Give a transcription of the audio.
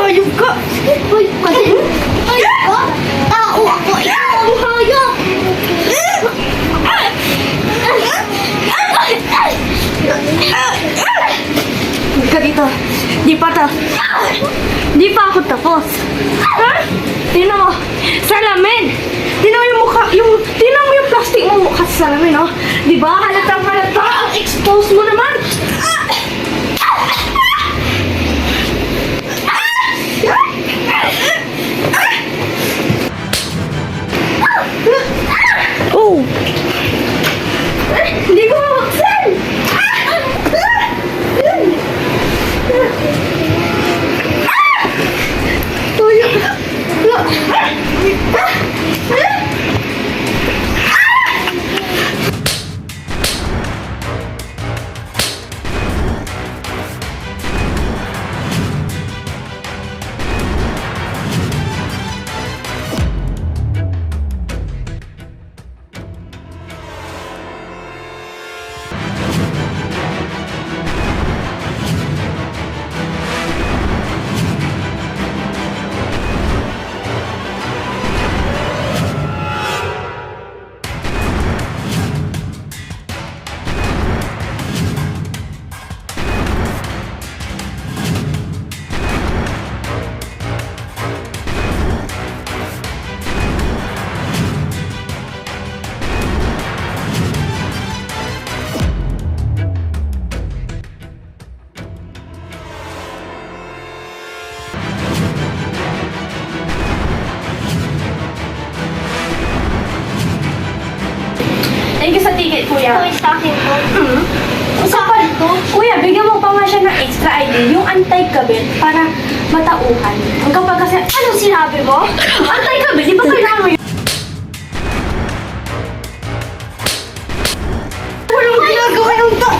Ayun ka! Hoy, kasi... Hoy, ka? Tao ako! Ikaw ang hayop! Huwag ka dito. Di pa to. Di pa ako tapos. Ha? Tingnan mo. Salamin. Tingnan mo yung mukha. Tingnan mo yung plastic mo mukha sa salamin, no? Di ba? Halatang halata. Ang expose mo naman. Oh! Hindi ko mabuksan! Tuyo! Thank you sa ticket, kuya. Hoy, sa akin to. Usapan to. Kuya, bigyan mo pa nga siya ng extra ID, yung anti-kabit, para matauhan. Ang kapag kasi, anong sinabi mo? Anti-kabit, di ba kailangan mo yun? Walang ginagawa yung to!